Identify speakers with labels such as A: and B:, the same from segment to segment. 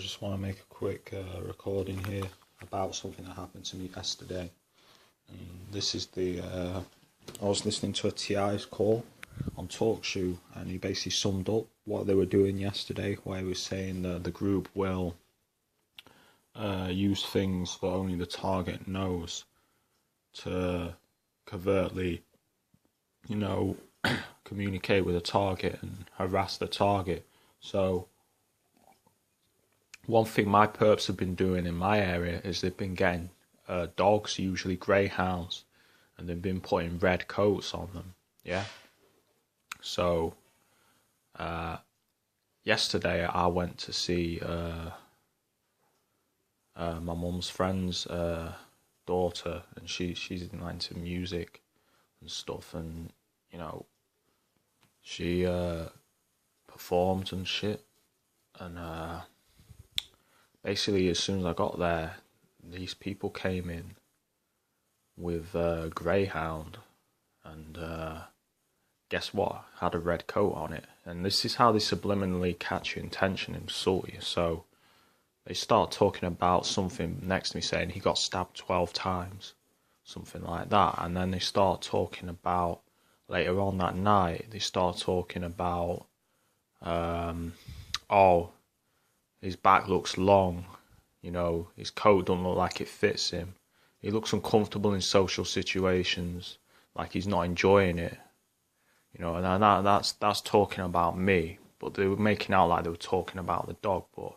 A: just want to make a quick recording here about something that happened to me yesterday. This is I was listening to a TI's call on TalkShoe, and he basically summed up what they were doing yesterday, where he was saying that the group will use things that only the target knows to covertly, communicate with the target and harass the target. So one thing my perps have been doing in my area is they've been getting dogs, usually greyhounds, and they've been putting red coats on them. Yeah. So yesterday I went to see my mum's friend's daughter, and she's into music and stuff, and she performed and shit, and basically as soon as I got there, these people came in with greyhound, and guess what? Had a red coat on it. And this is how they subliminally catch your attention and insult you. So they start talking about something next to me, saying he got stabbed 12 times, something like that. And then they start talking about, later on that night, they start talking about, his back looks long, his coat don't look like it fits him. He looks uncomfortable in social situations, like he's not enjoying it. And that's talking about me, but they were making out like they were talking about the dog. But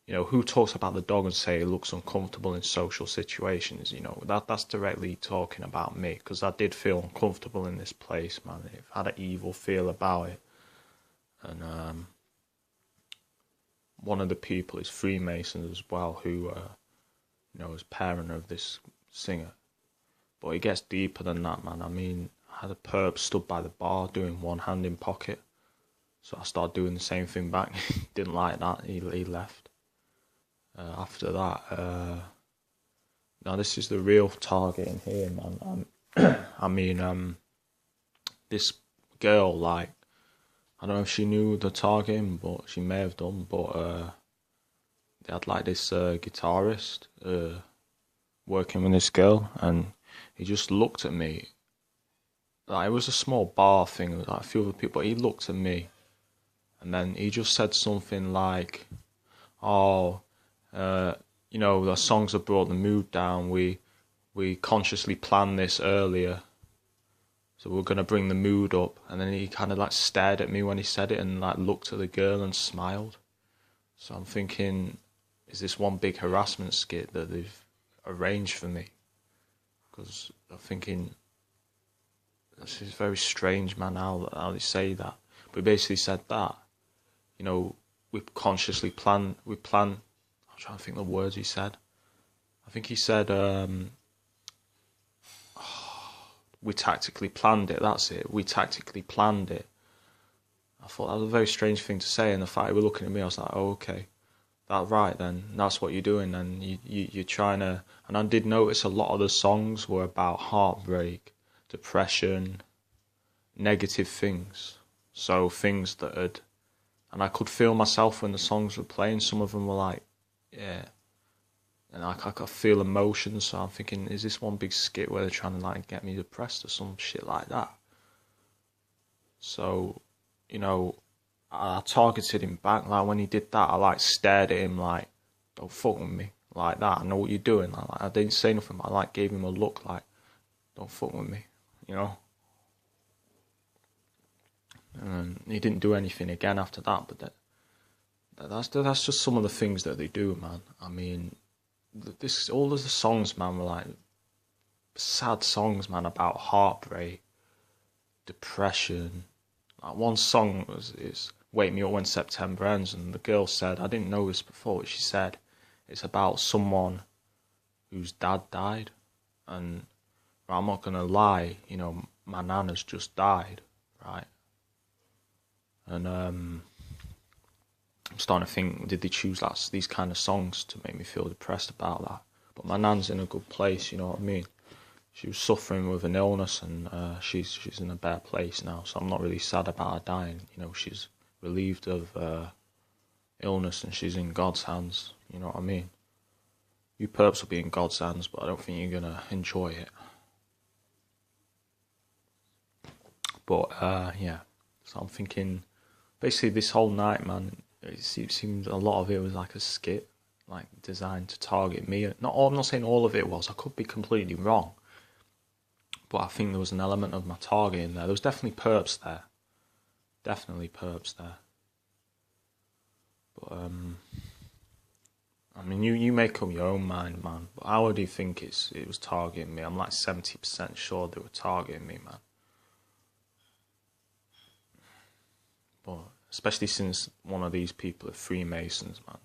A: who talks about the dog and say it looks uncomfortable in social situations? That's directly talking about me, because I did feel uncomfortable in this place, man. It had an evil feel about it. And one of the people is Freemason as well, who is parent of this singer. But it gets deeper than that, man. I mean, I had a perp stood by the bar doing one hand in pocket, so I started doing the same thing back. Didn't like that. He left. After that, now this is the real target in here, man. I mean, this girl, I don't know if she knew the targeting, but she may have done. But they had this guitarist working with this girl, and he just looked at me. It was a small bar thing with a few other people, but he looked at me, and then he just said something like, the songs have brought the mood down. We consciously planned this earlier, so we're gonna bring the mood up. And then he kind of stared at me when he said it, and looked at the girl and smiled. So I'm thinking, is this one big harassment skit that they've arranged for me? Because I'm thinking, this is very strange, man, how they say that. But he basically said that, we consciously plan. I'm trying to think the words he said. I think he said, we tactically planned it, that's it. We tactically planned it. I thought that was a very strange thing to say, and the fact he was looking at me, I was like, oh, okay. That's right then, that's what you're doing then. You're trying to... And I did notice a lot of the songs were about heartbreak, depression, negative things. So things that had... And I could feel myself when the songs were playing. Some of them were yeah. And I could feel emotions, so I'm thinking, is this one big skit where they're trying to get me depressed or some shit like that? So, I targeted him back. When he did that, I stared at him don't fuck with me, like that. I know what you're doing. I didn't say nothing, but I gave him a look don't fuck with me, And he didn't do anything again after that. But that's just some of the things that they do, man. I mean, all of the songs, man, were sad songs, man, about heartbreak, depression. One song is "Wake Me Up When September Ends," and the girl said, I didn't know this before, but she said it's about someone whose dad died. And I'm not gonna lie, my nana's just died, right? And I'm starting to think, did they choose these kind of songs to make me feel depressed about that? But my nan's in a good place, you know what I mean? She was suffering with an illness, and she's in a better place now, so I'm not really sad about her dying. She's relieved of illness and she's in God's hands. You know what I mean? You perps will be in God's hands, but I don't think you're gonna enjoy it. But yeah, so I'm thinking, basically this whole night, man, it seemed a lot of it was like a skit, like designed to target me. I'm not saying all of it was. I could be completely wrong, but I think there was an element of my targeting there. There was definitely perps there, But I mean, you make up your own mind, man. But I already think it was targeting me. I'm like 70% sure they were targeting me, man. But especially since one of these people are Freemasons, man.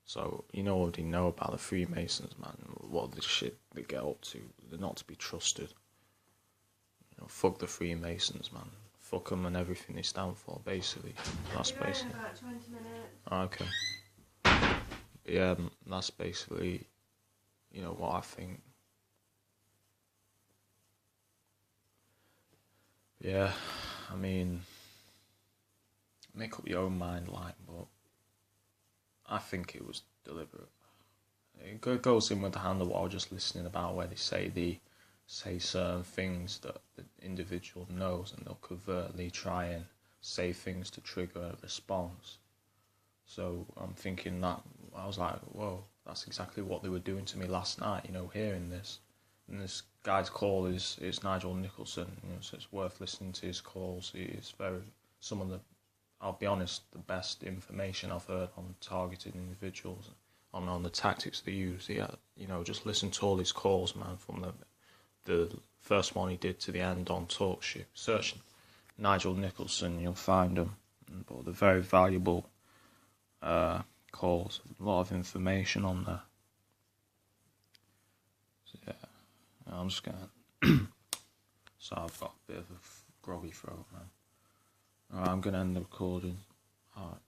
A: So you already know about the Freemasons, man. What the shit they get up to. They're not to be trusted. Fuck the Freemasons, man. Fuck them and everything they stand for, basically. That's basically.
B: About 20 minutes.
A: Okay. Yeah, that's basically, what I think. Yeah, I mean, make up your own mind, but I think it was deliberate. It goes in with the hand of what I was just listening about, where they say certain things that the individual knows, and they'll covertly try and say things to trigger a response. So I'm thinking that, I was like, whoa, that's exactly what they were doing to me last night, hearing this. And this guy's call is Nigel Nicholson, so it's worth listening to his calls. It's some of the, I'll be honest, the best information I've heard on targeted individuals, on the tactics they use. Yeah, just listen to all his calls, man, from the first one he did to the end on TalkShoe. Search Nigel Nicholson, you'll find them. But they're very valuable calls. A lot of information on there. So yeah, I'm just gonna. So I've got a bit of a groggy throat, man. Alright, I'm gonna end the recording. Alright.